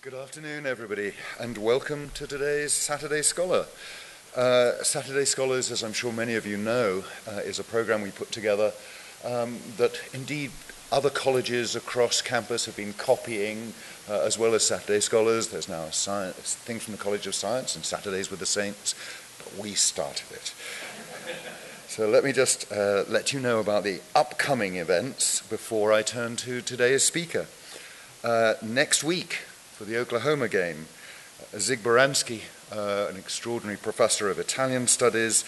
Good afternoon, everybody, and welcome to today's Saturday Scholar. Saturday Scholars, as I'm sure many of you know, is a program we put together that indeed other colleges across campus have been copying, as well as Saturday Scholars. There's now a thing from the College of Science and Saturdays with the Saints, but we started it. So let me just let you know about the upcoming events before I turn to today's speaker. Next week, for the Oklahoma game, Zig Baranski, an extraordinary professor of Italian studies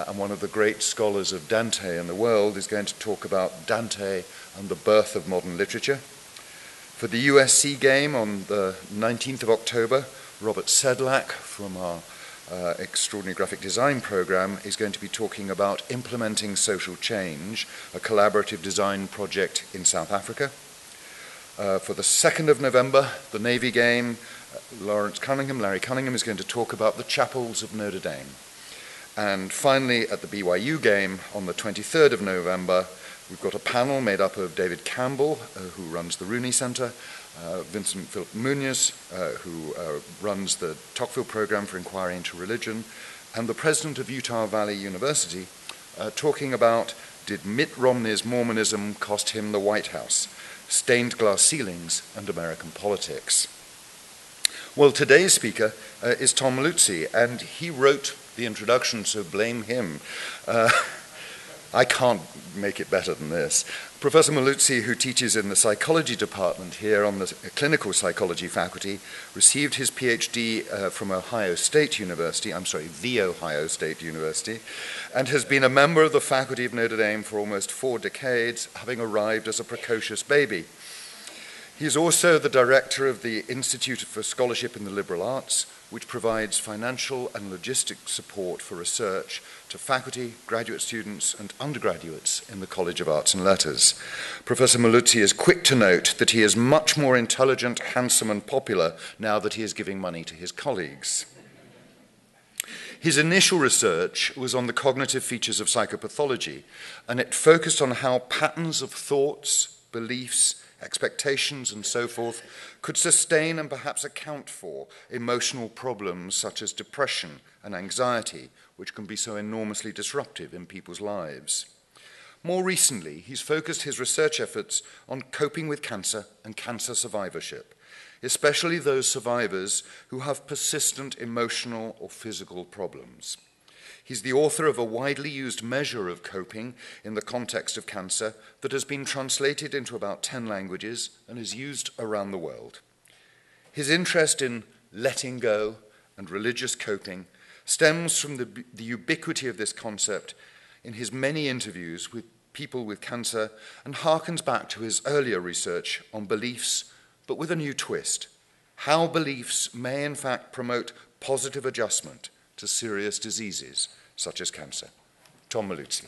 and one of the great scholars of Dante in the world, is going to talk about Dante and the birth of modern literature. For the USC game on the 19th of October, Robert Sedlak from our extraordinary graphic design program is going to be talking about implementing social change, a collaborative design project in South Africa. For the 2nd of November, the Navy game, Larry Cunningham is going to talk about the chapels of Notre Dame. And finally, at the BYU game on the 23rd of November, we've got a panel made up of David Campbell, who runs the Rooney Center, Vincent Philip Munoz, who runs the Tocqueville Program for Inquiry into Religion, and the president of Utah Valley University, talking about, did Mitt Romney's Mormonism cost him the White House? Stained glass ceilings and American politics. Well, today's speaker is Tom Merluzzi, and he wrote the introduction, so blame him. I can't make it better than this. Professor Merluzzi, who teaches in the psychology department here on the clinical psychology faculty, received his PhD from the Ohio State University, and has been a member of the faculty of Notre Dame for almost 4 decades, having arrived as a precocious baby. He is also the director of the Institute for Scholarship in the Liberal Arts, which provides financial and logistic support for research to faculty, graduate students, and undergraduates in the College of Arts and Letters. Professor Merluzzi is quick to note that he is much more intelligent, handsome, and popular now that he is giving money to his colleagues. His initial research was on the cognitive features of psychopathology, and it focused on how patterns of thoughts, beliefs, expectations, and so forth could sustain and perhaps account for emotional problems such as depression and anxiety, which can be so enormously disruptive in people's lives. More recently, he's focused his research efforts on coping with cancer and cancer survivorship, especially those survivors who have persistent emotional or physical problems. He's the author of a widely used measure of coping in the context of cancer that has been translated into about 10 languages and is used around the world. His interest in letting go and religious coping stems from the ubiquity of this concept in his many interviews with people with cancer and harkens back to his earlier research on beliefs, but with a new twist: how beliefs may in fact promote positive adjustment to serious diseases such as cancer. Tom Merluzzi.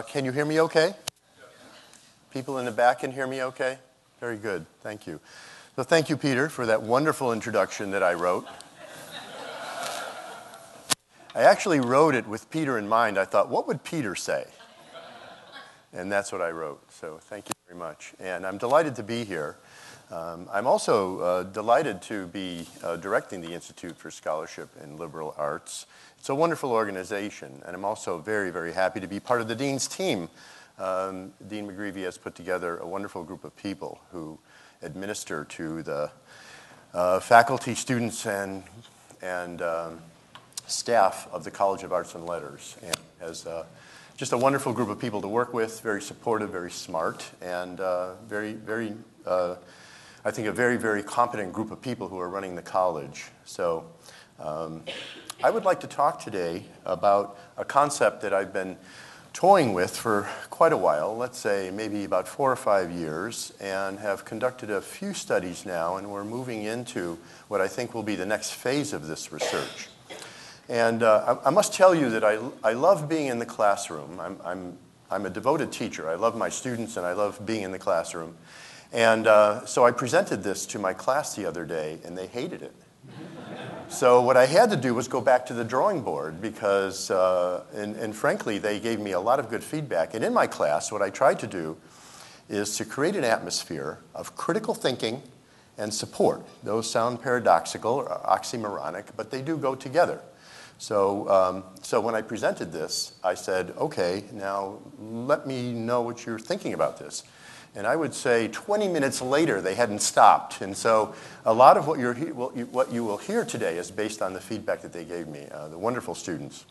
Can you hear me okay? People in the back can hear me okay? Very good, thank you. So thank you, Peter, for that wonderful introduction that I wrote. I actually wrote it with Peter in mind. I thought, what would Peter say? And that's what I wrote. So thank you very much. And I'm delighted to be here. I'm also delighted to be directing the Institute for Scholarship in Liberal Arts. It's a wonderful organization, and I'm also very, very happy to be part of the Dean's team. Dean McGreevy has put together a wonderful group of people who administer to the faculty, students, and staff of the College of Arts and Letters, and has just a wonderful group of people to work with, very supportive, very smart, and I think a very, very competent group of people who are running the college. So I would like to talk today about a concept that I've been toying with for quite a while, let's say maybe about 4 or 5 years, and have conducted a few studies now, and we're moving into what I think will be the next phase of this research. And I must tell you that I love being in the classroom. I'm a devoted teacher. I love my students, and I love being in the classroom. And so I presented this to my class the other day, and they hated it. So what I had to do was go back to the drawing board because, and frankly, they gave me a lot of good feedback. And in my class, what I tried to do is to create an atmosphere of critical thinking and support. Those sound paradoxical or oxymoronic, but they do go together. So when I presented this, I said, okay, now let me know what you're thinking about this. And I would say 20 minutes later, they hadn't stopped. And so a lot of what you will hear today is based on the feedback that they gave me, the wonderful students.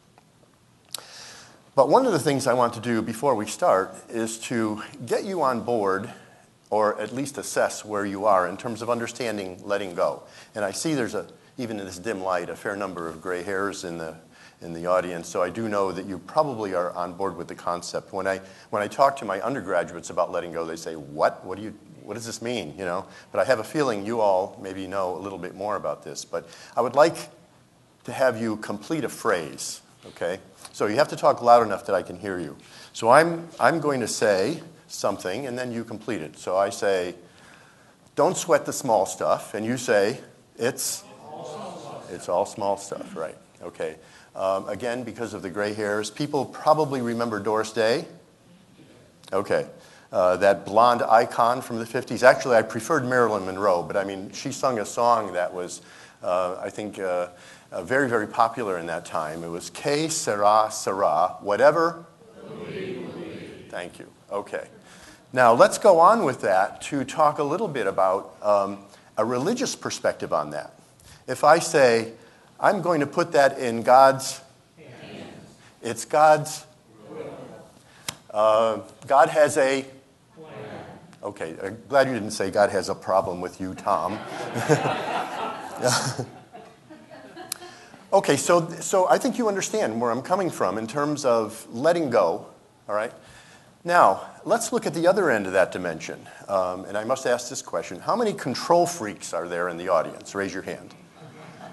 But one of the things I want to do before we start is to get you on board, or at least assess where you are in terms of understanding letting go. And I see there's, even in this dim light, a fair number of gray hairs in the audience, so I do know that you probably are on board with the concept. When I talk to my undergraduates about letting go, they say, what does this mean, you know? But I have a feeling you all maybe know a little bit more about this. But I would like to have you complete a phrase, okay? So you have to talk loud enough that I can hear you. So I'm going to say something, and then you complete it. So I say, don't sweat the small stuff, and you say, it's all small stuff, right? Okay. Again, because of the gray hairs, people probably remember Doris Day. Okay. That blonde icon from the 50s. Actually, I preferred Marilyn Monroe, but I mean, she sung a song that was, I think, very, very popular in that time. It was Que sera, sera, whatever. Thank you. Okay. Now, let's go on with that to talk a little bit about a religious perspective on that. If I say, I'm going to put that in God's hands. It's God's will. God has a plan. Okay, I'm glad you didn't say God has a problem with you, Tom. Okay, so I think you understand where I'm coming from in terms of letting go, all right? Now, let's look at the other end of that dimension. And I must ask this question. How many control freaks are there in the audience? Raise your hand.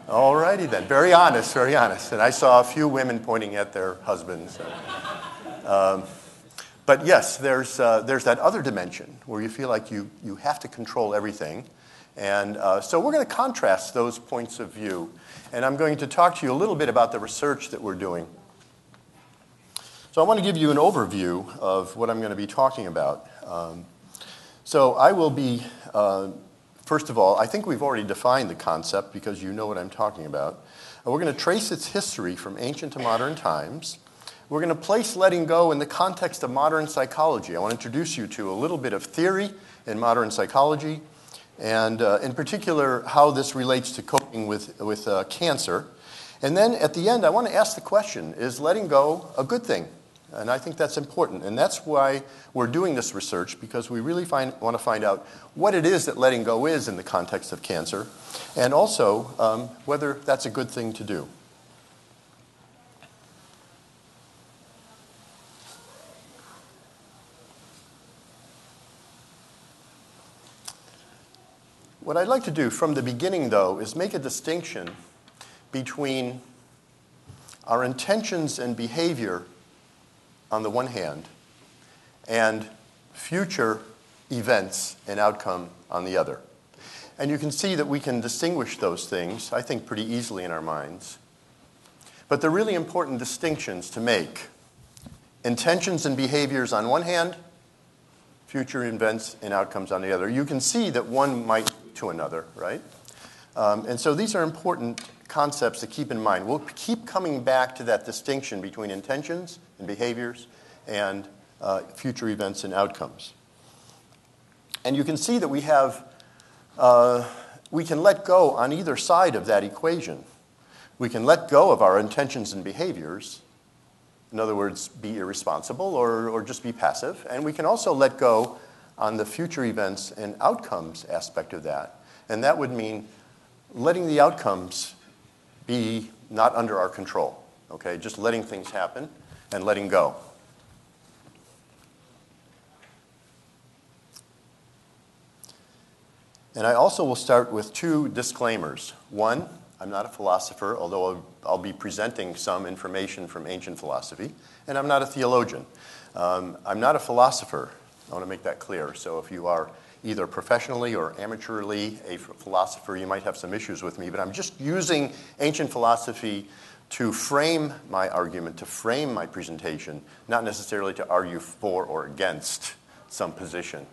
All righty then. Very honest, very honest. And I saw a few women pointing at their husbands. But yes, there's that other dimension where you feel like you have to control everything. And so we're going to contrast those points of view. And I'm going to talk to you a little bit about the research that we're doing. So I want to give you an overview of what I'm going to be talking about. So I will be... First of all, I think we've already defined the concept because you know what I'm talking about. We're going to trace its history from ancient to modern times. We're going to place letting go in the context of modern psychology. I want to introduce you to a little bit of theory in modern psychology, and in particular, how this relates to coping with cancer. And then at the end, I want to ask the question, is letting go a good thing? And I think that's important. And that's why we're doing this research, because we really want to find out what it is that letting go is in the context of cancer, and also whether that's a good thing to do. What I'd like to do from the beginning, though, is make a distinction between our intentions and behavior on the one hand, and future events and outcome on the other. And you can see that we can distinguish those things, I think, pretty easily in our minds. But they're really important distinctions to make. Intentions and behaviors on one hand, future events and outcomes on the other. You can see that one might lead to another, right? And so these are important concepts to keep in mind. We'll keep coming back to that distinction between intentions and behaviors and future events and outcomes. And you can see that we can let go on either side of that equation. We can let go of our intentions and behaviors, in other words, be irresponsible or just be passive. And we can also let go on the future events and outcomes aspect of that. And that would mean letting the outcomes be not under our control, okay? Just letting things happen and letting go. And I also will start with two disclaimers. One, I'm not a philosopher, although I'll be presenting some information from ancient philosophy, and I'm not a theologian. I'm not a philosopher. I want to make that clear. So if you are either professionally or amateurly a philosopher, you might have some issues with me, but I'm just using ancient philosophy to frame my argument, to frame my presentation, not necessarily to argue for or against some position.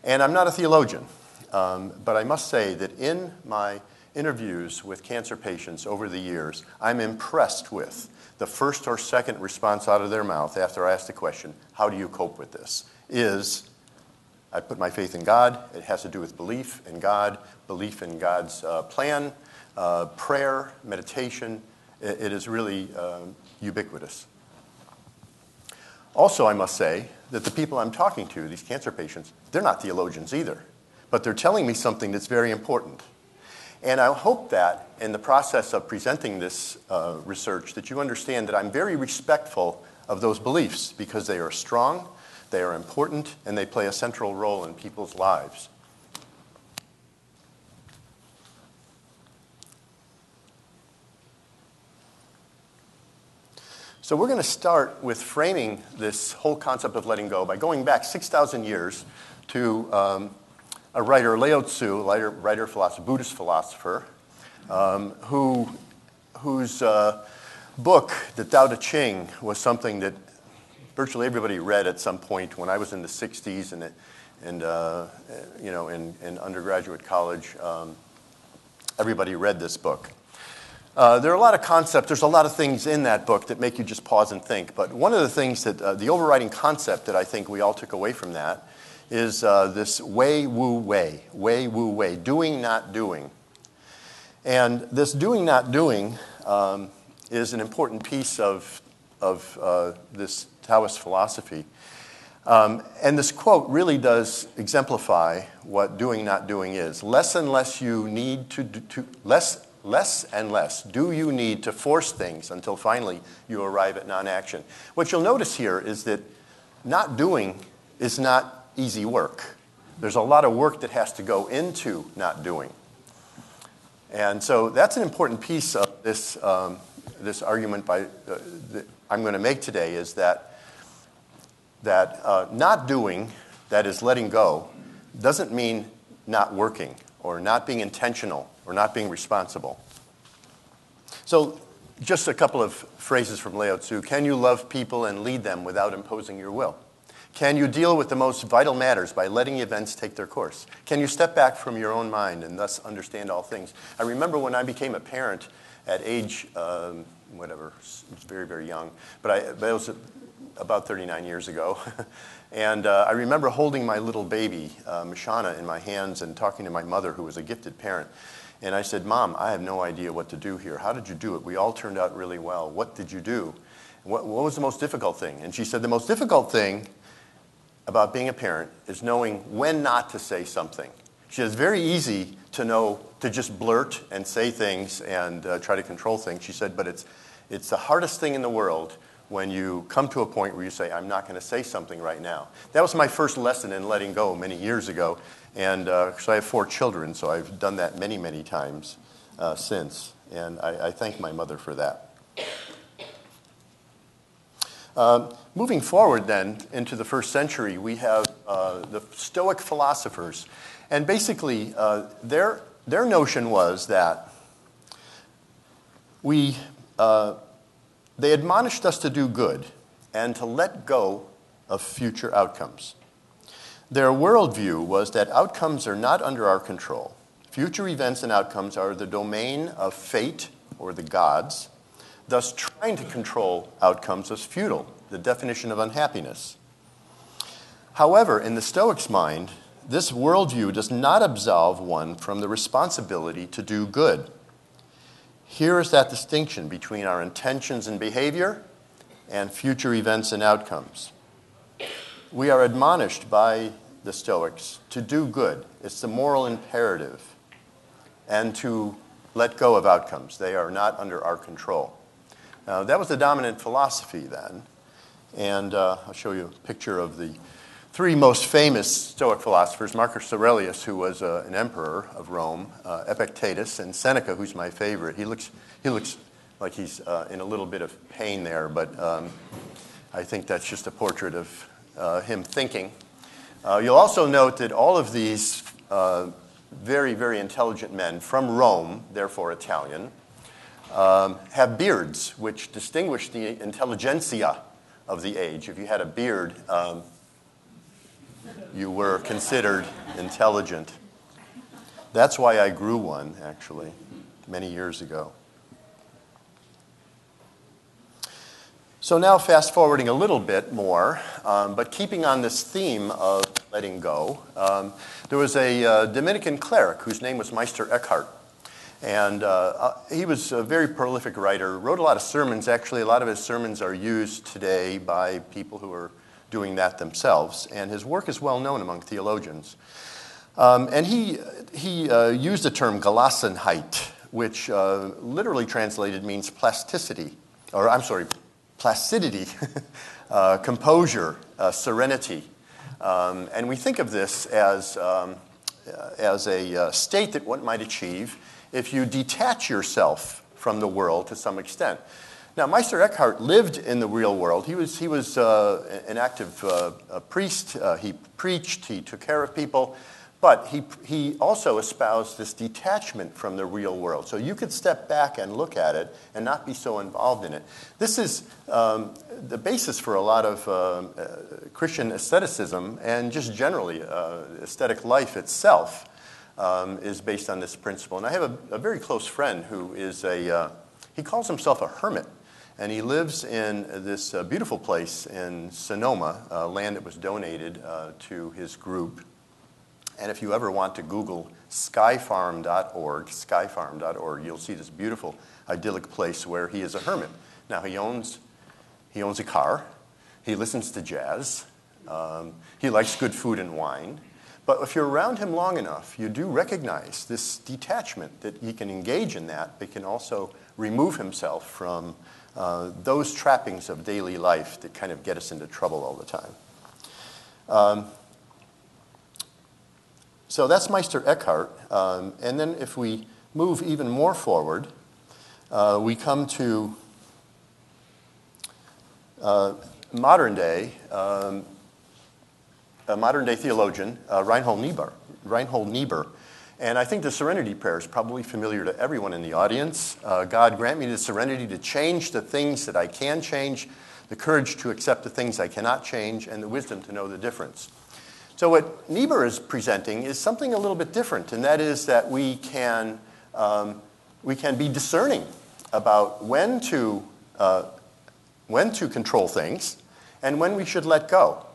And I'm not a theologian, but I must say that in my interviews with cancer patients over the years, I'm impressed with the first or second response out of their mouth after I ask the question, how do you cope with this? Is, I put my faith in God. It has to do with belief in God, belief in God's plan, prayer, meditation. It is really ubiquitous. Also, I must say that the people I'm talking to, these cancer patients, they're not theologians either, but they're telling me something that's very important. And I hope that in the process of presenting this research that you understand that I'm very respectful of those beliefs because they are strong, they are important, and they play a central role in people's lives. So we're going to start with framing this whole concept of letting go by going back 6,000 years to a writer, Lao Tzu, writer, philosopher, Buddhist philosopher, whose book, The Tao Te Ching, was something that virtually everybody read at some point when I was in the 60s and in undergraduate college. Everybody read this book. There are a lot of concepts, there's a lot of things in that book that make you just pause and think. But one of the things that, the overriding concept that I think we all took away from that is this wei wu wei, doing, not doing. And this doing, not doing is an important piece of this Taoist philosophy. And this quote really does exemplify what doing, not doing is. Less and less you need less and less do you need to force things until finally you arrive at non-action. What you'll notice here is that not doing is not easy work. There's a lot of work that has to go into not doing. And so that's an important piece of this, this argument that I'm going to make today is that not doing, that is letting go, doesn't mean not working or not being intentional or not being responsible. So just a couple of phrases from Lao Tzu. Can you love people and lead them without imposing your will? Can you deal with the most vital matters by letting events take their course? Can you step back from your own mind and thus understand all things? I remember when I became a parent at age, whatever, I was very, very young, but it was about 39 years ago. And I remember holding my little baby, Mashana, in my hands and talking to my mother, who was a gifted parent. And I said, Mom, I have no idea what to do here. How did you do it? We all turned out really well. What did you do? What was the most difficult thing? And she said, the most difficult thing about being a parent is knowing when not to say something. She said, it's very easy to know to just blurt and say things and try to control things. She said, but it's the hardest thing in the world when you come to a point where you say, I'm not going to say something right now. That was my first lesson in letting go many years ago. And so I have 4 children, so I've done that many, many times since. And I thank my mother for that. Moving forward then into the first century, we have the Stoic philosophers. And basically, their notion was that they admonished us to do good and to let go of future outcomes. Their worldview was that outcomes are not under our control. Future events and outcomes are the domain of fate or the gods. Thus, trying to control outcomes is futile, the definition of unhappiness. However, in the Stoics' mind, this worldview does not absolve one from the responsibility to do good. Here is that distinction between our intentions and behavior and future events and outcomes. We are admonished by the Stoics to do good. It's the moral imperative. And to let go of outcomes. They are not under our control. Now, that was the dominant philosophy then. And I'll show you a picture of the 3 most famous Stoic philosophers, Marcus Aurelius, who was an emperor of Rome, Epictetus, and Seneca, who's my favorite. He looks like he's in a little bit of pain there, but I think that's just a portrait of him thinking. You'll also note that all of these very, very intelligent men from Rome, therefore Italian, have beards, which distinguish the intelligentsia of the age. If you had a beard, you were considered intelligent. That's why I grew one, actually, many years ago. So now fast forwarding a little bit more, but keeping on this theme of letting go, there was a Dominican cleric whose name was Meister Eckhart. And he was a very prolific writer, wrote a lot of sermons. Actually, a lot of his sermons are used today by people who are doing that themselves. And his work is well known among theologians. And he used the term Gelassenheit, which literally translated means plasticity, or I'm sorry, placidity, composure, serenity. And we think of this as a state that one might achieve if you detach yourself from the world to some extent. Now, Meister Eckhart lived in the real world. He was an active priest. He preached. He took care of people. But he also espoused this detachment from the real world. So you could step back and look at it and not be so involved in it. This is the basis for a lot of Christian aestheticism, and just generally aesthetic life itself is based on this principle. And I have a very close friend who is he calls himself a hermit. And he lives in this beautiful place in Sonoma, land that was donated to his group. And if you ever want to Google skyfarm.org, you'll see this beautiful, idyllic place where he is a hermit. Now, he owns a car. He listens to jazz. He likes good food and wine. But if you're around him long enough, you do recognize this detachment, that he can engage in that, but can also remove himself from those trappings of daily life that kind of get us into trouble all the time. So that's Meister Eckhart. And then if we move even more forward, we come to a modern day theologian, Reinhold Niebuhr. And I think the Serenity Prayer is probably familiar to everyone in the audience. God, grant me the serenity to change the things that I can change, the courage to accept the things I cannot change, and the wisdom to know the difference. So what Niebuhr is presenting is something a little bit different, and that is that we can be discerning about when to control things and when we should let go.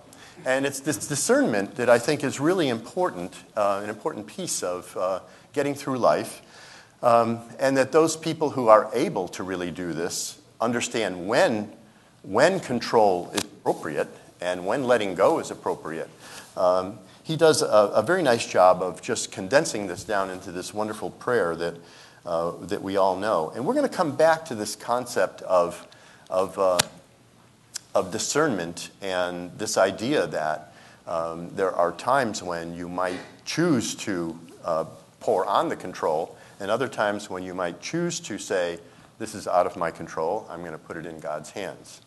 And it's this discernment that I think is really important, an important piece of getting through life, and that those people who are able to really do this understand when control is appropriate and when letting go is appropriate. He does a very nice job of just condensing this down into this wonderful prayer that we all know. And we're going to come back to this concept of discernment and this idea that there are times when you might choose to pour on the control, and other times when you might choose to say, this is out of my control, I'm going to put it in God's hands.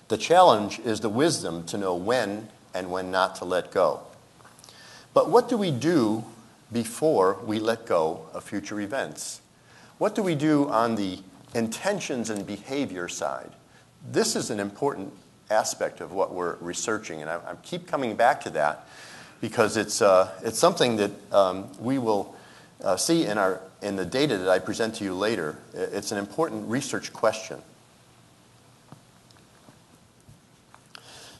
The challenge is the wisdom to know when and when not to let go. But what do we do before we let go of future events? What do we do on the intentions and behavior side? This is an important aspect of what we're researching, and I keep coming back to that because it's something that we will see in the data that I present to you later. It's an important research question.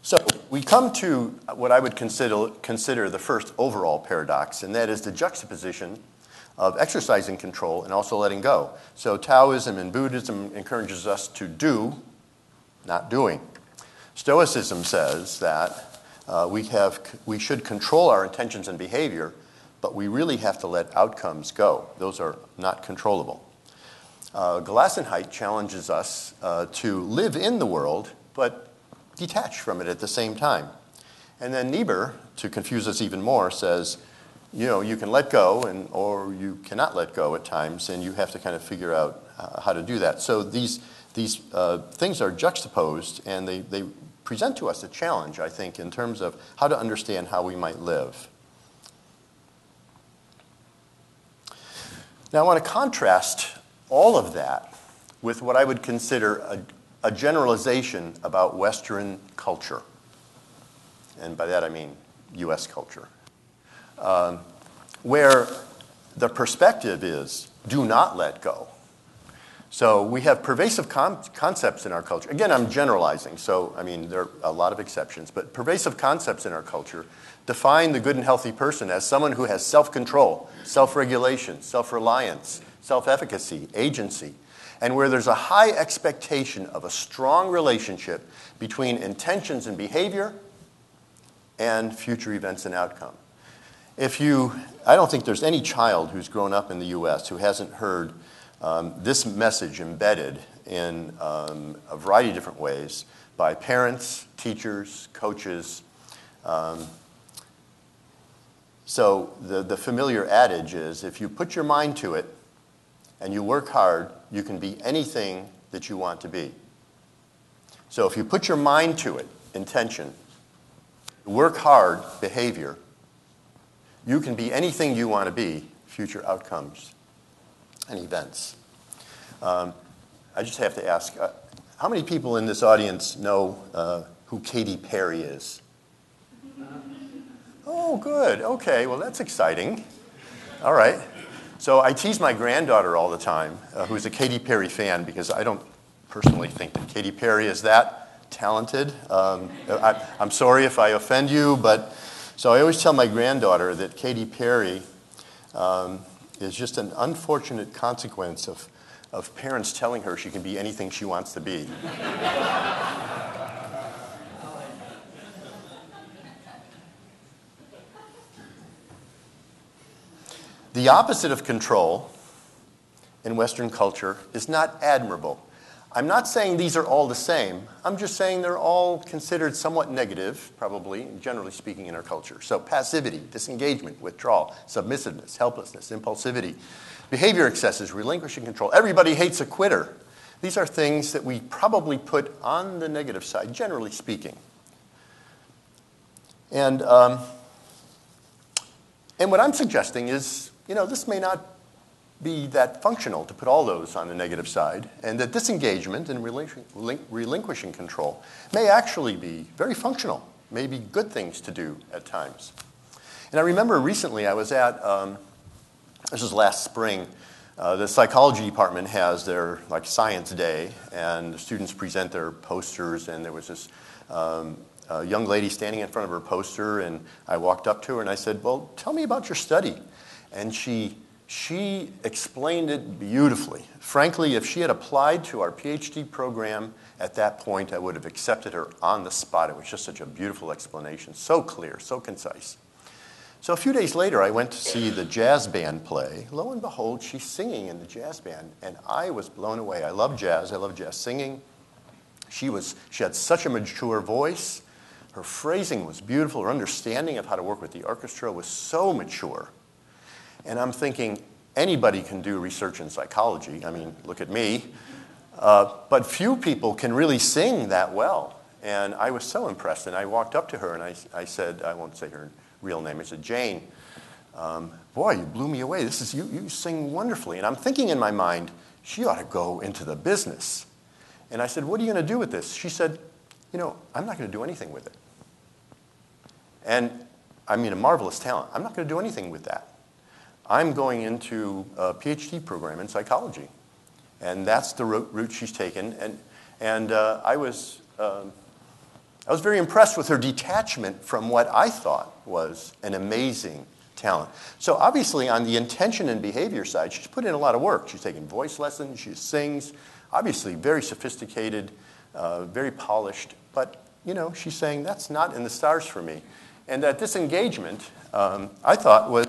So we come to what I would consider the first overall paradox, and that is the juxtaposition of exercising control and also letting go. So Taoism and Buddhism encourages us to do, not doing. Stoicism says that we should control our intentions and behavior, but we really have to let outcomes go. Those are not controllable. Gelassenheit challenges us to live in the world, but detach from it at the same time. And then Niebuhr, to confuse us even more, says, you can let go or you cannot let go at times, and you have to kind of figure out how to do that. So these things are juxtaposed, and they present to us a challenge, I think, in terms of how to understand how we might live. Now, I want to contrast all of that with what I would consider a generalization about Western culture. And by that I mean US culture. Where the perspective is, do not let go. So we have pervasive concepts in our culture. Again, I'm generalizing, so I mean, there are a lot of exceptions, but pervasive concepts in our culture define the good and healthy person as someone who has self-control, self-regulation, self-reliance, self-efficacy, agency, and where there's a high expectation of a strong relationship between intentions and behavior and future events and outcome. I don't think there's any child who's grown up in the US who hasn't heard this message embedded in a variety of different ways by parents, teachers, coaches. So the familiar adage is, if you put your mind to it and you work hard, you can be anything that you want to be. So if you put your mind to it, intention, work hard, behavior, you can be anything you want to be, future outcomes and events. I just have to ask, how many people in this audience know who Katy Perry is? Oh, good. Okay, well, that's exciting. All right. So I tease my granddaughter all the time, who's a Katy Perry fan, because I don't personally think that Katy Perry is that talented. I'm sorry if I offend you, but so I always tell my granddaughter that Katy Perry is just an unfortunate consequence of parents telling her she can be anything she wants to be. The opposite of control in Western culture is not admirable. I'm not saying these are all the same. I'm just saying they're all considered somewhat negative, probably, generally speaking, in our culture. So passivity, disengagement, withdrawal, submissiveness, helplessness, impulsivity, behavior excesses, relinquishing control. Everybody hates a quitter. These are things that we probably put on the negative side, generally speaking. And what I'm suggesting is, this may not be that functional to put all those on the negative side, and that disengagement and relinquishing control may actually be very functional, may be good things to do at times. And I remember recently I was at, this was last spring, the psychology department has their science day, and the students present their posters, and there was this young lady standing in front of her poster, and I walked up to her and I said, well, tell me about your study. And she explained it beautifully. Frankly, if she had applied to our PhD program at that point, I would have accepted her on the spot. It was just such a beautiful explanation, so clear, so concise. So a few days later, I went to see the jazz band play. Lo and behold, she's singing in the jazz band, and I was blown away. I love jazz singing. She had such a mature voice. Her phrasing was beautiful. Her understanding of how to work with the orchestra was so mature. And I'm thinking, anybody can do research in psychology. I mean, look at me. But few people can really sing that well. And I was so impressed. And I walked up to her and I said, I won't say her real name. I said, Jane, boy, you blew me away. You sing wonderfully. And I'm thinking in my mind, she ought to go into the business. And I said, what are you going to do with this? She said, I'm not going to do anything with it. And I mean, a marvelous talent. I'm not going to do anything with that. I'm going into a PhD program in psychology. And that's the route she's taken. And I was very impressed with her detachment from what I thought was an amazing talent. So obviously on the intention and behavior side, she's put in a lot of work. She's taken voice lessons, she sings, obviously very sophisticated, very polished. But, she's saying that's not in the stars for me. And that disengagement, I thought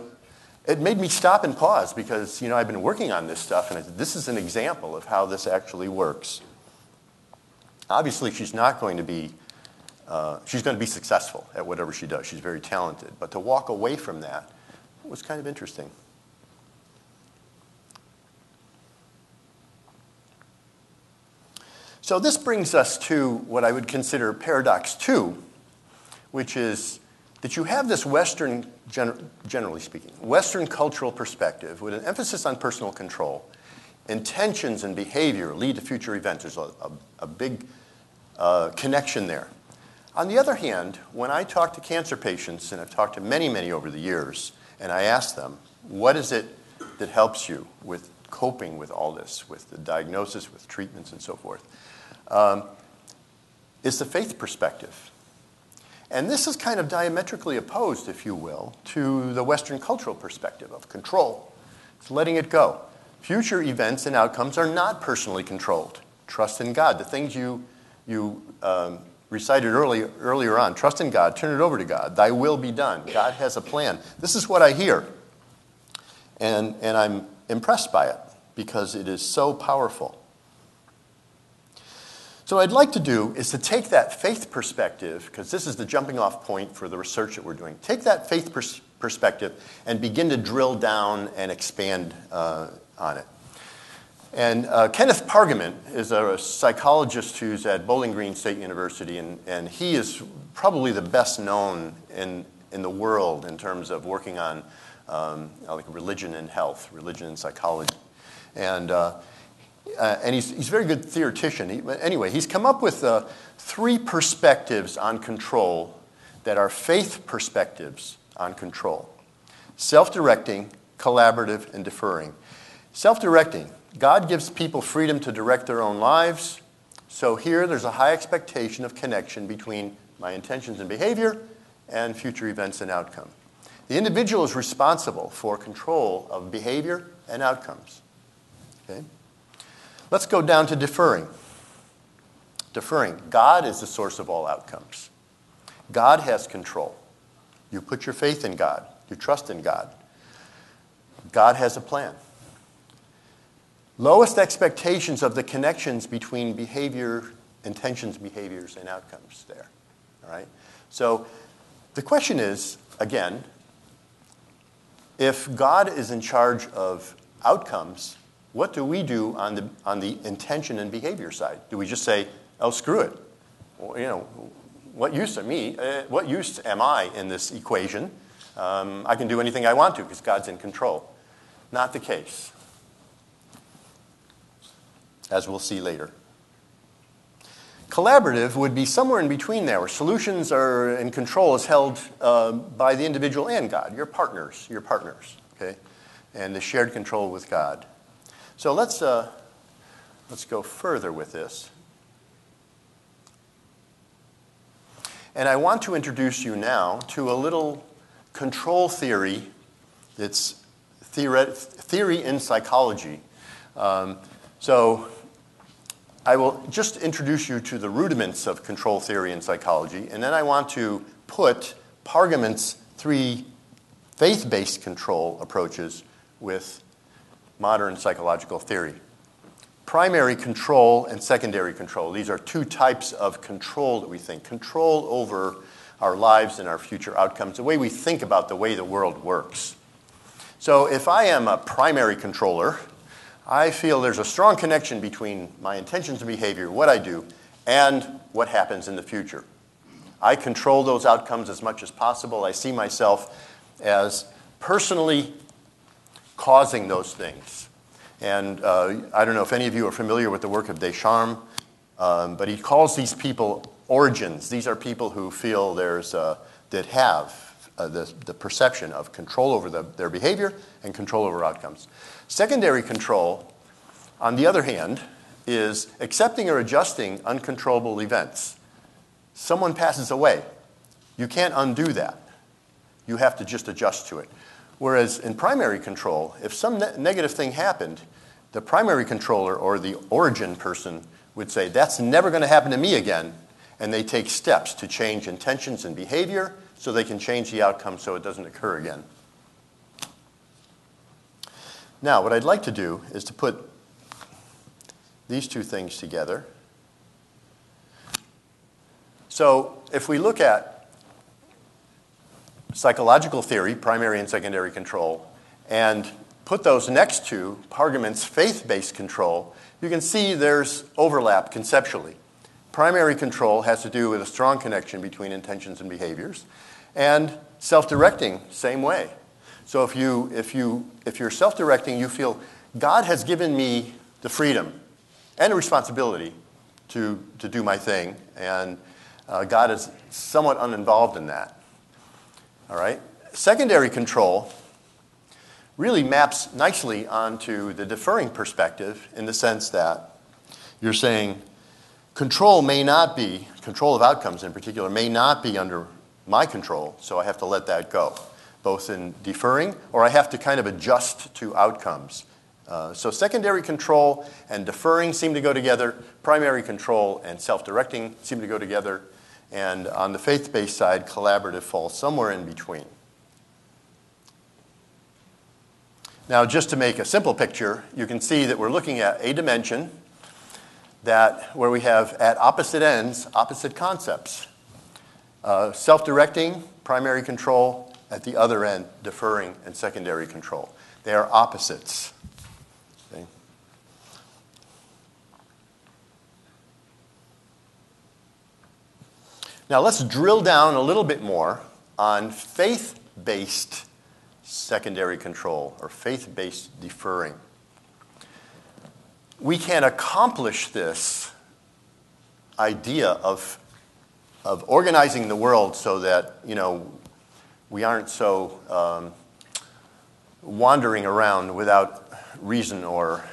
it made me stop and pause because, I've been working on this stuff, and I said, this is an example of how this actually works. Obviously, she's going to be successful at whatever she does. She's very talented. But to walk away from that was kind of interesting. So this brings us to what I would consider paradox 2, which is that you have this Western, generally speaking, Western cultural perspective with an emphasis on personal control. Intentions and behavior lead to future events. There's a big connection there. On the other hand, when I talk to cancer patients, and I've talked to many, many over the years, and I ask them, what is it that helps you with coping with all this, with the diagnosis, with treatments, and so forth, is the faith perspective. And this is kind of diametrically opposed, if you will, to the Western cultural perspective of control. It's letting it go. Future events and outcomes are not personally controlled. Trust in God. The things you recited earlier on, trust in God, turn it over to God. Thy will be done. God has a plan. This is what I hear. And I'm impressed by it because it is so powerful. So what I'd like to do is to take that faith perspective, because this is the jumping off point for the research that we're doing. Take that faith perspective and begin to drill down and expand on it. And Kenneth Pargament is a psychologist who's at Bowling Green State University, and he is probably the best known in the world in terms of working on like religion and health, religion and psychology. And he's a very good theoretician. Anyway, he's come up with 3 perspectives on control that are faith perspectives on control. Self-directing, collaborative, and deferring. Self-directing. God gives people freedom to direct their own lives. So here there's a high expectation of connection between my intentions and behavior and future events and outcome. The individual is responsible for control of behavior and outcomes. Okay? Let's go down to deferring. Deferring. God is the source of all outcomes. God has control. You put your faith in God. You trust in God. God has a plan. Lowest expectations of the connections between behavior, intentions, behaviors, and outcomes there. All right? So the question is, again, if God is in charge of outcomes, what do we do on the intention and behavior side? Do we just say, oh, screw it? Well, what use am I in this equation? I can do anything I want to because God's in control. Not the case, as we'll see later. Collaborative would be somewhere in between there, where solutions are and control is held by the individual and God, your partners, okay, and the shared control with God. So let's go further with this. And I want to introduce you now to a little control theory that's theory in psychology. So I will just introduce you to the rudiments of control theory in psychology, and then I want to put Pargament's 3 faith-based control approaches with modern psychological theory. Primary control and secondary control. These are 2 types of control that we think. Control over our lives and our future outcomes, the way we think about the way the world works. So if I am a primary controller, I feel there's a strong connection between my intentions and behavior, what I do, and what happens in the future. I control those outcomes as much as possible. I see myself as personally causing those things. And I don't know if any of you are familiar with the work of Deschamps, but he calls these people origins. These are people who feel that have the perception of control over their behavior and control over outcomes. Secondary control, on the other hand, is accepting or adjusting uncontrollable events. Someone passes away. You can't undo that. You have to just adjust to it. Whereas in primary control, if some negative thing happened, the primary controller or the origin person would say, that's never going to happen to me again, and they take steps to change intentions and behavior so they can change the outcome so it doesn't occur again. Now, what I'd like to do is to put these 2 things together. So if we look at psychological theory, primary and secondary control, and put those next to Pargament's faith-based control, you can see there's overlap conceptually. Primary control has to do with a strong connection between intentions and behaviors, and self-directing, same way. So if you're self-directing, you feel God has given me the freedom and the responsibility to do my thing, and God is somewhat uninvolved in that. All right? Secondary control really maps nicely onto the deferring perspective in the sense that you're saying control of outcomes in particular, may not be under my control, so I have to let that go, both in deferring or I have to kind of adjust to outcomes. So secondary control and deferring seem to go together. Primary control and self-directing seem to go together. And on the faith-based side, collaborative falls somewhere in between. Now, just to make a simple picture, you can see that we're looking at a dimension where we have at opposite ends, opposite concepts. Self-directing, primary control, at the other end, deferring and secondary control. They are opposites. Okay. Now let's drill down a little bit more on faith-based secondary control or faith-based deferring. We can accomplish this idea of organizing the world so that, we aren't so wandering around without reason or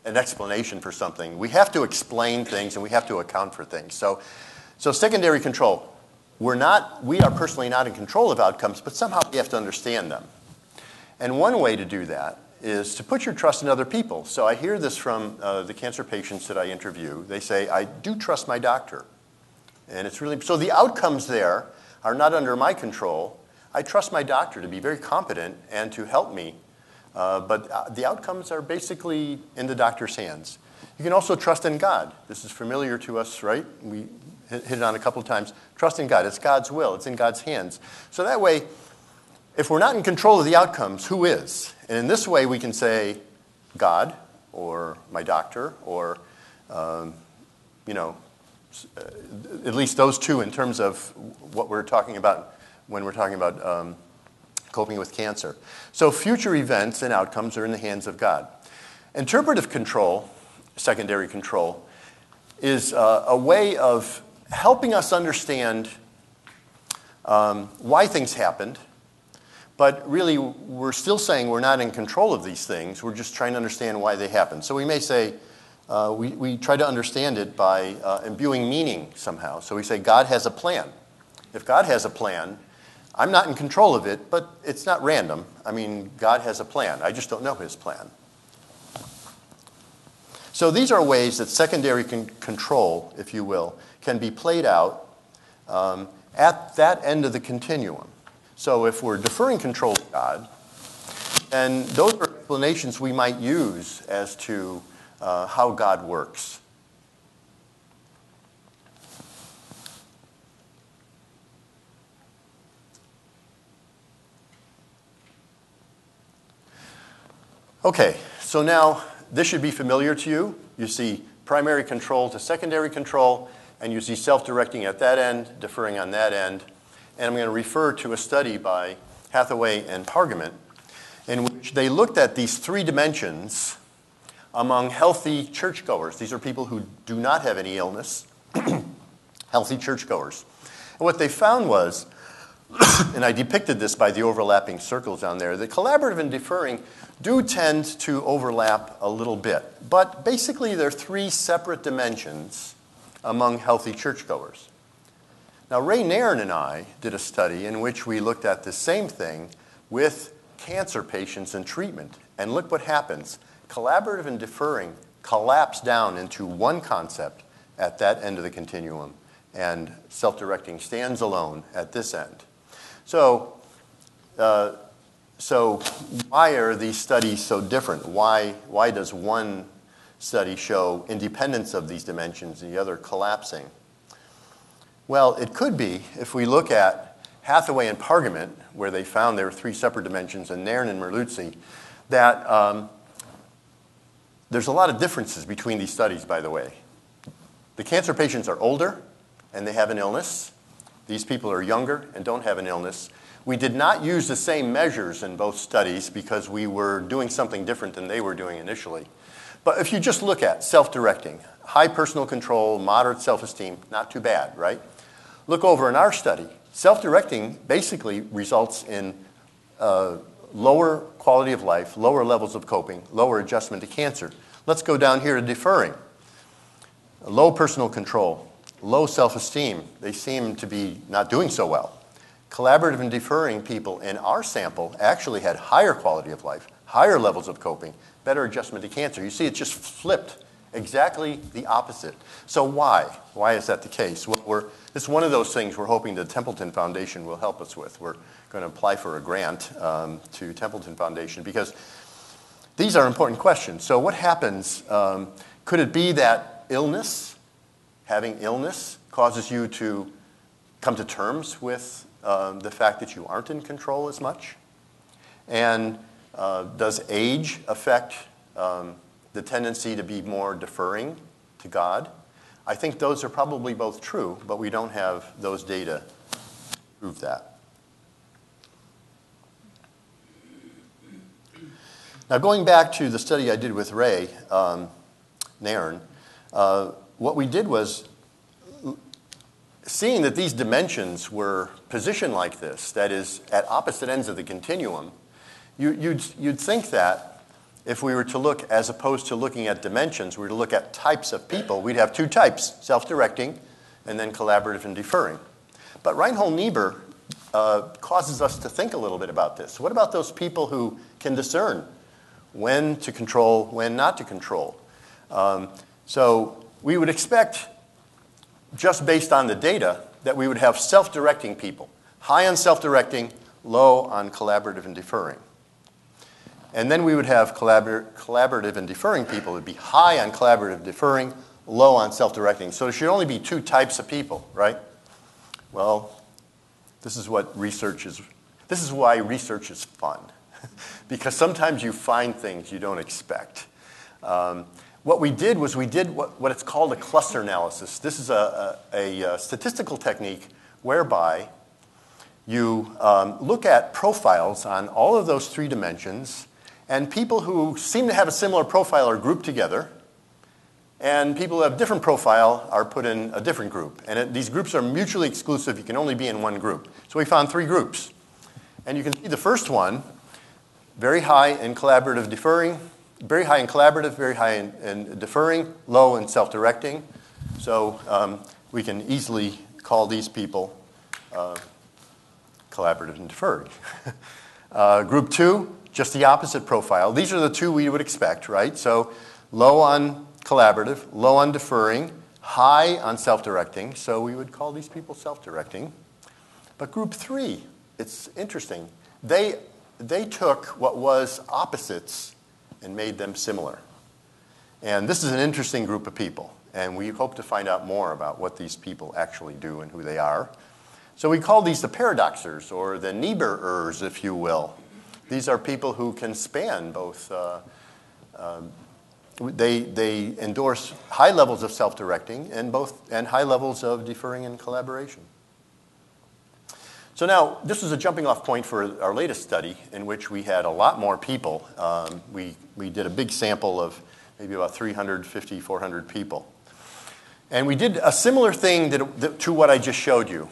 an explanation for something. We have to explain things and we have to account for things. So secondary control. We are personally not in control of outcomes, but somehow we have to understand them. And one way to do that is to put your trust in other people. So I hear this from the cancer patients that I interview. They say, I do trust my doctor. And it's really, so the outcomes there are not under my control. I trust my doctor to be very competent and to help me. But the outcomes are basically in the doctor's hands. You can also trust in God. This is familiar to us, right? We hit it on a couple of times. Trust in God. It's God's will. It's in God's hands. So that way, if we're not in control of the outcomes, who is? And in this way, we can say God or my doctor or, at least those two in terms of what we're talking about when we're talking about coping with cancer. So future events and outcomes are in the hands of God. Interpretive control, secondary control, is a way of helping us understand why things happened, but really we're still saying we're not in control of these things. We're just trying to understand why they happened. So we may say, we try to understand it by imbuing meaning somehow. So we say God has a plan. If God has a plan, I'm not in control of it, but it's not random. I mean, God has a plan. I just don't know his plan. So these are ways that secondary control, if you will, can be played out at that end of the continuum. So if we're deferring control to God, then those are explanations we might use as to how God works. Okay, so now this should be familiar to you. You see primary control to secondary control, and you see self-directing at that end, deferring on that end. And I'm going to refer to a study by Hathaway and Pargament in which they looked at these three dimensions among healthy churchgoers. These are people who do not have any illness, healthy churchgoers. And what they found was, and I depicted this by the overlapping circles down there, that collaborative and deferring do tend to overlap a little bit. But basically, there are three separate dimensions among healthy churchgoers. Now, Ray Nairn and I did a study in which we looked at the same thing with cancer patients in treatment. And look what happens. Collaborative and deferring collapse down into one concept at that end of the continuum, and self-directing stands alone at this end. So why are these studies so different? Why does one study show independence of these dimensions and the other collapsing? Well, it could be if we look at Hathaway and Pargament, where they found there were three separate dimensions, and Nairn and Merluzzi, that there's a lot of differences between these studies, by the way. The cancer patients are older and they have an illness. These people are younger and don't have an illness. We did not use the same measures in both studies because we were doing something different than they were doing initially. But if you just look at self-directing, high personal control, moderate self-esteem, not too bad, right? Look over in our study. Self-directing basically results in lower quality of life, lower levels of coping, lower adjustment to cancer. Let's go down here to deferring. Low personal control, low self-esteem. They seem to be not doing so well. Collaborative and deferring people in our sample actually had higher quality of life, higher levels of coping, better adjustment to cancer. You see, it just flipped exactly the opposite. So why? Why is that the case? Well, it's one of those things we're hoping the Templeton Foundation will help us with. We're going to apply for a grant to Templeton Foundation because these are important questions. So what happens? Could it be that illness, having illness, causes you to come to terms with the fact that you aren't in control as much? And does age affect the tendency to be more deferring to God? I think those are probably both true, but we don't have those data to prove that. Now, going back to the study I did with Ray Nairn, what we did was, seeing that these dimensions were positioned like this, that is, at opposite ends of the continuum, you'd think that if we were to look, as opposed to looking at dimensions, we were to look at types of people, we'd have two types, self-directing and then collaborative and deferring. But Reinhold Niebuhr causes us to think a little bit about this. What about those people who can discern when to control, when not to control? So we would expect, just based on the data, that we would have self-directing people, high on self-directing, low on collaborative and deferring. And then we would have collaborative and deferring people. It would be high on collaborative deferring, low on self-directing. So there should only be two types of people, right? Well, this is why research is fun. Because sometimes you find things you don't expect. What we did was we did what it's called a cluster analysis. This is a statistical technique whereby you look at profiles on all of those three dimensions, and people who seem to have a similar profile are grouped together, and people who have a different profile are put in a different group. And these groups are mutually exclusive. You can only be in one group. So we found three groups. And you can see the first one, very high in collaborative deferring, very high in collaborative, very high in deferring, low in self-directing. So we can easily call these people collaborative and deferring. Group two, just the opposite profile. These are the two we would expect, right? So low on collaborative, low on deferring, high on self-directing. So we would call these people self-directing. But group three, it's interesting. They took what was opposites and made them similar. And this is an interesting group of people. And we hope to find out more about what these people actually do and who they are. So we call these the paradoxers, or the Niebuhrers, if you will. These are people who can span both. They endorse high levels of self-directing and high levels of deferring and collaboration. So now, this is a jumping off point for our latest study, in which we had a lot more people. We did a big sample of maybe about 350, 400 people. And we did a similar thing to what I just showed you.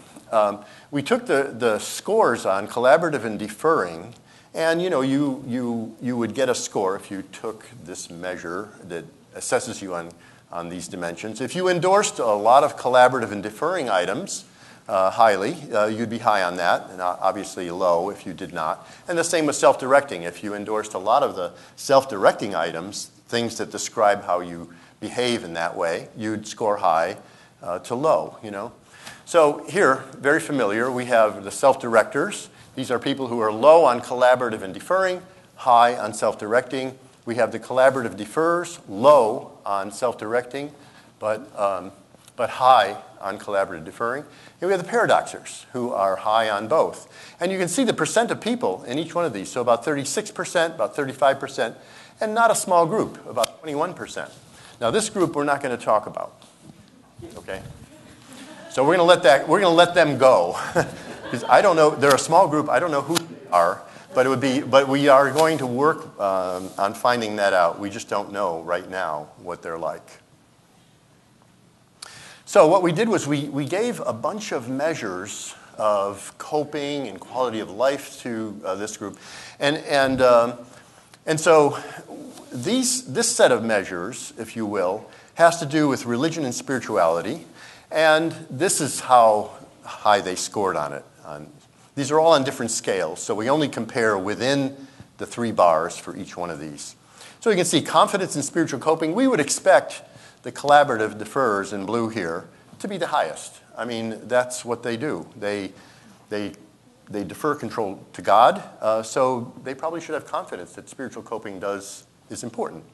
We took the scores on collaborative and deferring, and you would get a score if you took this measure that assesses you on these dimensions. If you endorsed a lot of collaborative and deferring items highly, you'd be high on that, and obviously low if you did not. And the same with self-directing. If you endorsed a lot of the self-directing items, things that describe how you behave in that way, you'd score high to low, So here, very familiar, we have the self-directors. These are people who are low on collaborative and deferring, high on self-directing. We have the collaborative deferrers, low on self-directing, but high on collaborative deferring. And we have the paradoxers, who are high on both. And you can see the percent of people in each one of these. So about 36%, about 35%, and not a small group, about 21%. Now this group we're not going to talk about, okay? So we're going to let them go. Because I don't know, they're a small group, I don't know who they are, but we are going to work on finding that out. We just don't know right now what they're like. So what we did was we gave a bunch of measures of coping and quality of life to this group. And so this set of measures, if you will, has to do with religion and spirituality. And this is how high they scored on it. These are all on different scales, so we only compare within the 3 bars for each one of these. So you can see confidence in spiritual coping. We would expect the collaborative deferrers in blue here to be the highest. I mean, that's what they do. They defer control to God, so they probably should have confidence that spiritual coping is important.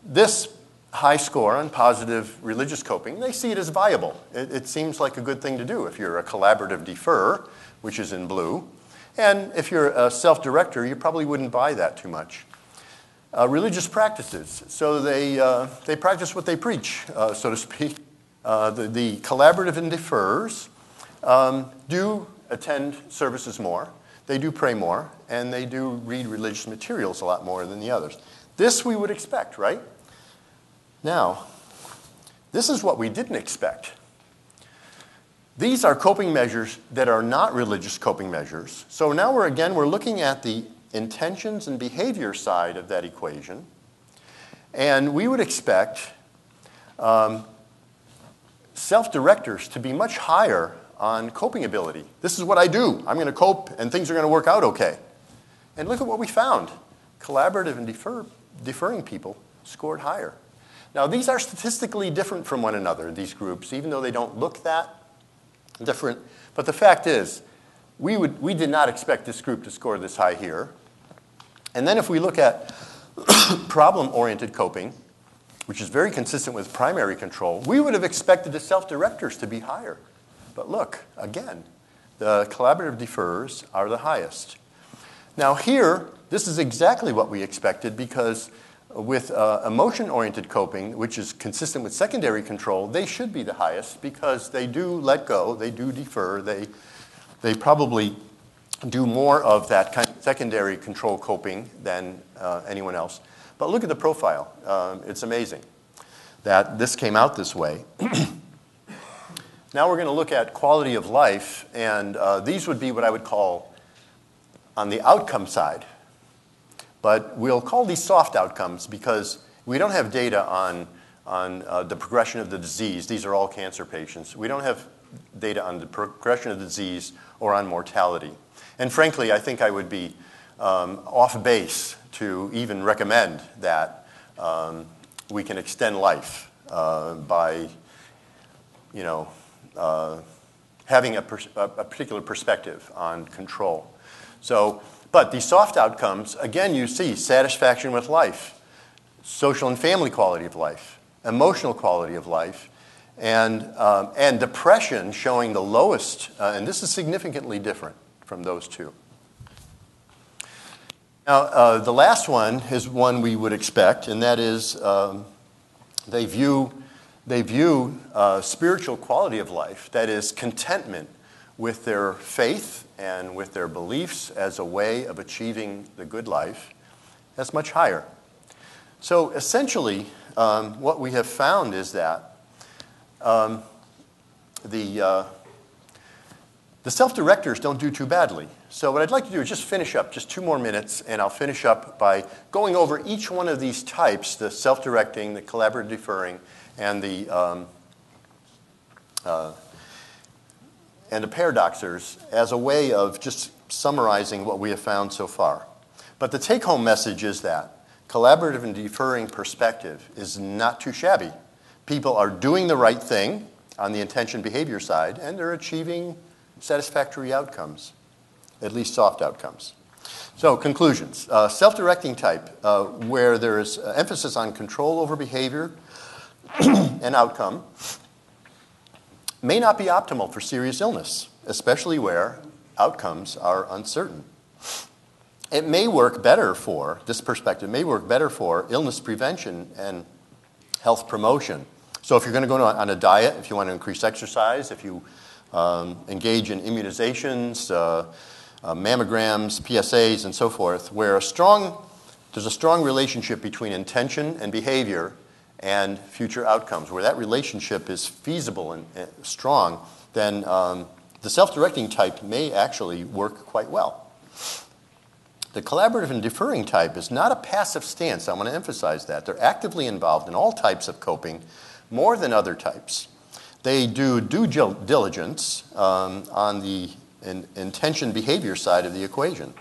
This high score on positive religious coping, they see it as viable. It seems like a good thing to do if you're a collaborative deferrer, which is in blue. And if you're a self-director, you probably wouldn't buy that too much. Religious practices. So they practice what they preach, so to speak. The collaborative and deferrers do attend services more. They do pray more. And they do read religious materials a lot more than the others. This we would expect, right? Now, this is what we didn't expect. These are coping measures that are not religious coping measures. So now we're looking at the intentions and behavior side of that equation. And we would expect self-directors to be much higher on coping ability. This is what I do. I'm going to cope and things are going to work out okay. And look at what we found. Collaborative and deferring people scored higher. Now, these are statistically different from one another, these groups, even though they don't look that different. But the fact is, we did not expect this group to score this high here. And then if we look at problem-oriented coping, which is very consistent with primary control, we would have expected the self-directors to be higher. But look, again, the collaborative deferrers are the highest. Now here, this is exactly what we expected because with emotion-oriented coping, which is consistent with secondary control, they should be the highest because they do let go, they do defer, they probably do more of that kind of secondary control coping than anyone else. But look at the profile. It's amazing that this came out this way. Now we're going to look at quality of life, and these would be what I would call on the outcome side. But we'll call these soft outcomes because we don't have data on the progression of the disease. These are all cancer patients. We don't have data on the progression of the disease or on mortality. And frankly, I think I would be off base to even recommend that we can extend life by, having a particular perspective on control. But these soft outcomes, again, you see satisfaction with life, social and family quality of life, emotional quality of life, and depression showing the lowest, and this is significantly different from those two. Now, the last one is one we would expect, and that is they view spiritual quality of life, that is contentment with their faith and with their beliefs as a way of achieving the good life, as much higher. So essentially, what we have found is that the self-directors don't do too badly. So what I'd like to do is just finish up, just 2 more minutes, and I'll finish up by going over each one of these types, the self-directing, the collaborative deferring, and the paradoxers as a way of just summarizing what we have found so far. But the take-home message is that collaborative and deferring perspective is not too shabby. People are doing the right thing on the intention behavior side, and they're achieving satisfactory outcomes, at least soft outcomes. So conclusions. Self-directing type, where there is emphasis on control over behavior and outcome, may not be optimal for serious illness, especially where outcomes are uncertain. It may work better for, this perspective may work better for illness prevention and health promotion. So if you're going to go on a diet, if you want to increase exercise, if you engage in immunizations, mammograms, PSAs, and so forth, where there's a strong relationship between intention and behavior and future outcomes, where that relationship is feasible and strong, then the self-directing type may actually work quite well. The collaborative and deferring type is not a passive stance. I want to emphasize that. They're actively involved in all types of coping, more than other types. They do due diligence on the intention behavior side of the equation.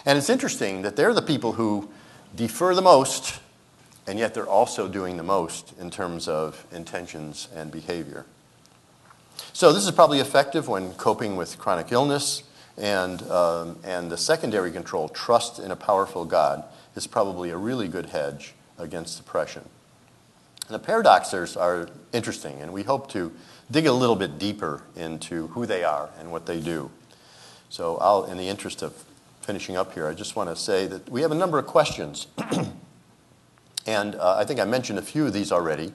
And it's interesting that they're the people who defer the most, and yet they're also doing the most in terms of intentions and behavior. So this is probably effective when coping with chronic illness, and the secondary control, trust in a powerful God, is probably a really good hedge against depression. And the paradoxers are interesting, and we hope to dig a little bit deeper into who they are and what they do. So in the interest of finishing up here, I just want to say that we have a number of questions. And I think I mentioned a few of these already.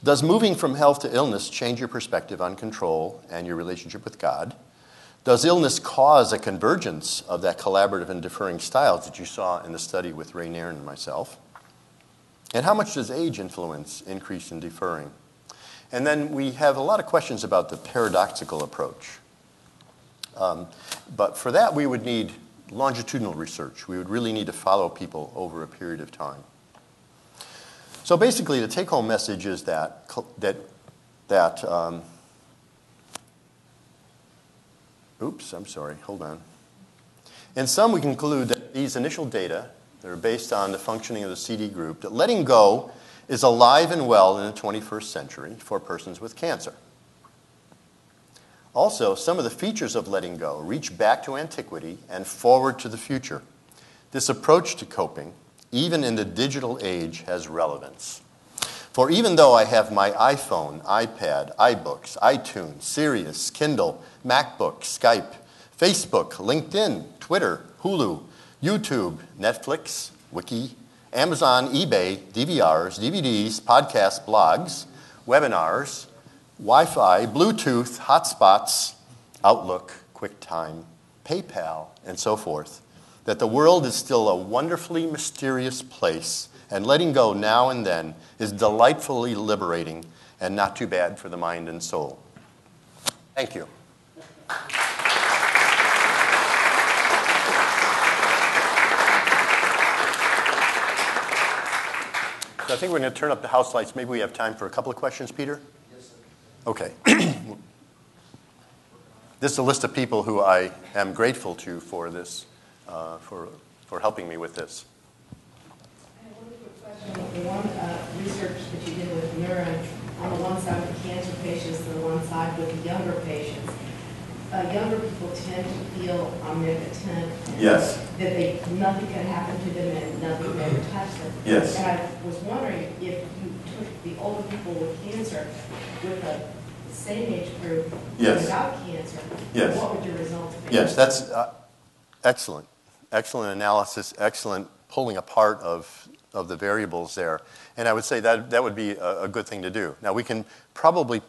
Does moving from health to illness change your perspective on control and your relationship with God? Does illness cause a convergence of that collaborative and deferring styles that you saw in the study with Ray Nairn and myself? And how much does age influence increase in deferring? And then we have a lot of questions about the paradoxical approach. But for that, we would need longitudinal research. We would really need to follow people over a period of time. So basically, the take-home message is that oops, I'm sorry, hold on. In sum, we conclude that these initial data that are based on the functioning of the CD group, that letting go is alive and well in the 21st century for persons with cancer. Also, some of the features of letting go reach back to antiquity and forward to the future. This approach to coping, even in the digital age, has relevance. For even though I have my iPhone, iPad, iBooks, iTunes, Sirius, Kindle, MacBook, Skype, Facebook, LinkedIn, Twitter, Hulu, YouTube, Netflix, Wiki, Amazon, eBay, DVRs, DVDs, podcasts, blogs, webinars, Wi-Fi, Bluetooth, hotspots, Outlook, QuickTime, PayPal, and so forth, that the world is still a wonderfully mysterious place, and letting go now and then is delightfully liberating and not too bad for the mind and soul. Thank you. So I think we're going to turn up the house lights. Maybe we have time for a couple of questions, Peter? Yes, sir. Okay. This is a list of people who I am grateful to for this, for helping me with this. I have one quick question. The one research that you did with Neuron, on the one side with the cancer patients, and the one side with the younger patients, younger people tend to feel omnipotent. Yes. That nothing can happen to them and nothing can ever touch them. Yes. And I was wondering if you took the older people with cancer with the same age group without cancer, what would your results be? Yes, that's excellent. Excellent analysis, excellent pulling apart of the variables there. And I would say that would be a good thing to do. Now, we can probably,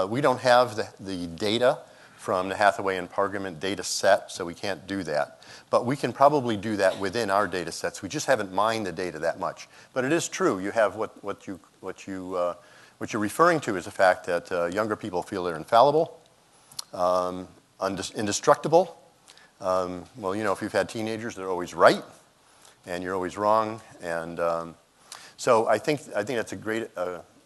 we don't have the data from the Hathaway and Pargament data set, so we can't do that. But we can probably do that within our data sets. We just haven't mined the data that much. But it is true. You have what you're referring to is the fact that younger people feel they're infallible, indestructible. Well, you know, if you've had teenagers, they're always right, and you're always wrong. And so I think that's a great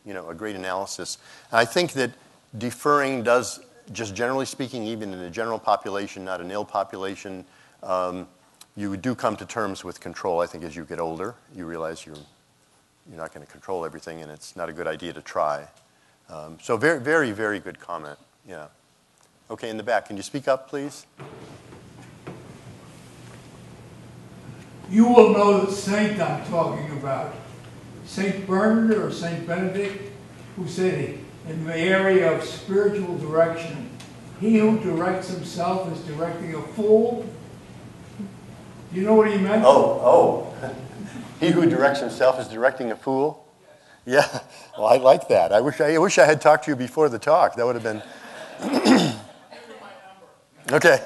analysis. And I think that deferring does, just generally speaking, even in a general population, not an ill population, you do come to terms with control. I think as you get older, you realize you're not going to control everything, and it's not a good idea to try. So very, very, very good comment. Yeah. Okay, in the back, can you speak up, please? You will know the saint I'm talking about. Saint Bernard or Saint Benedict, who said in the area of spiritual direction. He who directs himself is directing a fool. Do you know what he meant? Oh. He who directs himself is directing a fool? Yeah. Well, I like that. I wish I had talked to you before the talk. That would have been... Okay.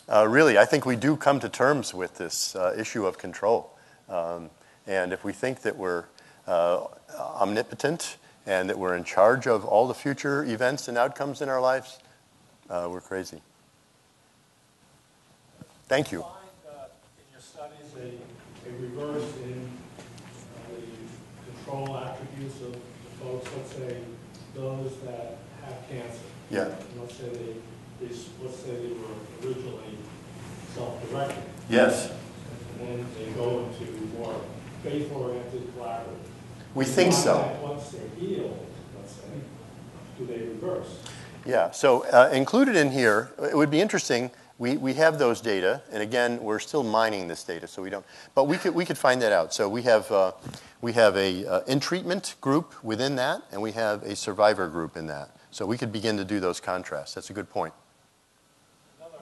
Really, I think we do come to terms with this issue of control. And if we think that we're omnipotent and that we're in charge of all the future events and outcomes in our lives, we're crazy. Thank you. In your studies, a reverse in the control attributes of the folks, let's say those that have cancer. Yeah. Let's say they were originally self-directed. Yes. And then they go into more faith-oriented collaborative. We think so. Once they're healed, let's say, do they reverse? Yeah, so included in here, it would be interesting, we have those data, and again, we're still mining this data, so we don't, but we could find that out. So we have a in-treatment group within that, and we have a survivor group in that. So we could begin to do those contrasts. That's a good point. Another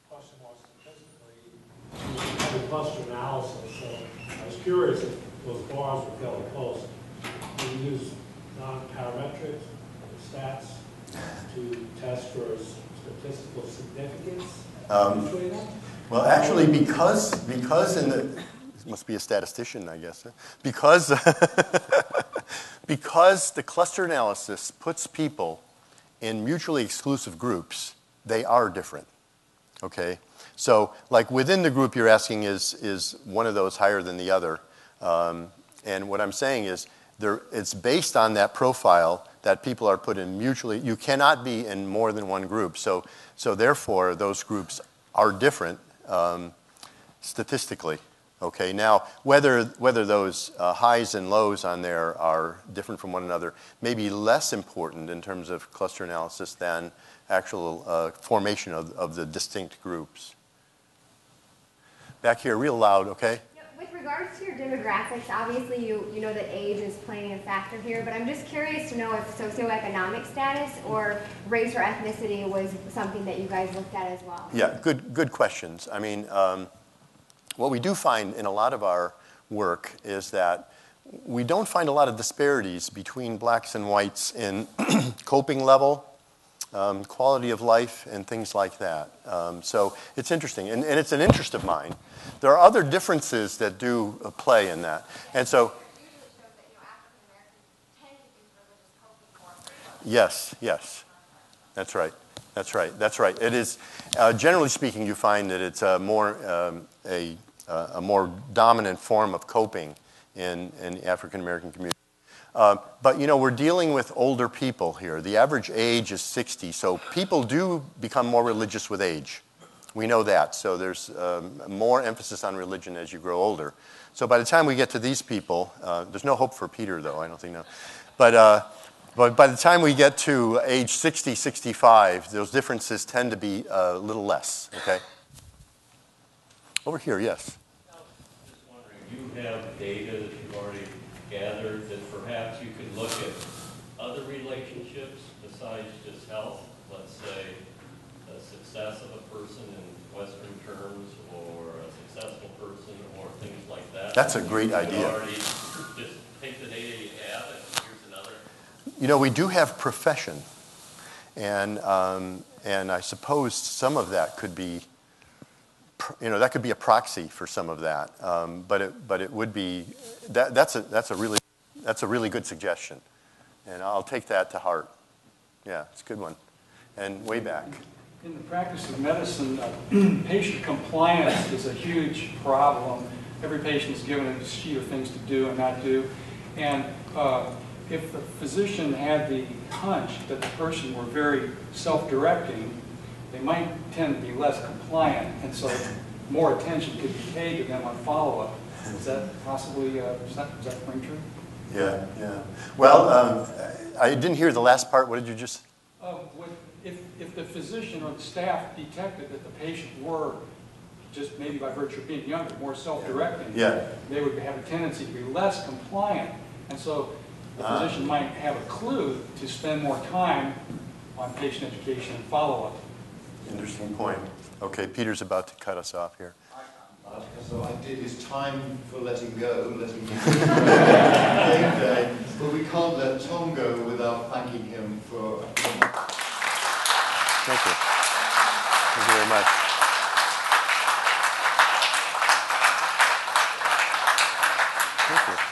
question more statistically, you have a cluster analysis, so I was curious if those bars were fairly close. Do you use non-parametric stats to test for statistical significance between them? Well, actually, because in the, it must be a statistician, I guess, huh? Because the cluster analysis puts people in mutually exclusive groups, they are different, okay? So, like within the group you're asking is one of those higher than the other? And what I'm saying is it's based on that profile that people are put in mutually. You cannot be in more than one group. So therefore, those groups are different statistically. Okay. Now, whether those highs and lows on there are different from one another may be less important in terms of cluster analysis than actual formation of the distinct groups. Back here, real loud, okay? With regards to your demographics, obviously you know that age is playing a factor here, but I'm just curious to know if socioeconomic status or race or ethnicity was something that you guys looked at as well. Yeah, good questions. I mean, what we do find in a lot of our work is that we don't find a lot of disparities between blacks and whites in coping level, quality of life, and things like that. So it's interesting, and it's an interest of mine. There are other differences that do play in that. And so, yes, that's right. It is, generally speaking, you find that it's a more dominant form of coping in the African American community. But, you know, we're dealing with older people here. The average age is 60, so people do become more religious with age. We know that. So there's more emphasis on religion as you grow older. So by the time we get to these people, there's no hope for Peter, though, I don't think, no. But by the time we get to age 60, 65, those differences tend to be a little less, okay? Over here, yes. I was just wondering, you have data that you've already gathered that perhaps you could look at other relationships besides just health, let's say the success of a person in Western terms or a successful person or things like that. That's a great idea. Already just take the data you have and here's another. You know, we do have profession, and I suppose some of that could be, you know, that could be a proxy for some of that. But it would be that's a really good suggestion, and I'll take that to heart. Yeah, it's a good one. And way back. In the practice of medicine, patient compliance is a huge problem. Every patient is given a sheet of things to do and not do, and if the physician had the hunch that the person were very self-directing, they might tend to be less compliant, and so more attention could be paid to them on follow-up. Is that possibly, does that ring true? Yeah. Well, I didn't hear the last part. What did you just? If the physician or the staff detected that the patient were, just maybe by virtue of being younger, more self-directing, they would have a tendency to be less compliant. And so the physician might have a clue to spend more time on patient education and follow-up. Interesting point. Okay, Peter's about to cut us off here. So I did his time for letting go, letting him game day, but we can't let Tom go without thanking him for... Thank you. Thank you very much. Thank you.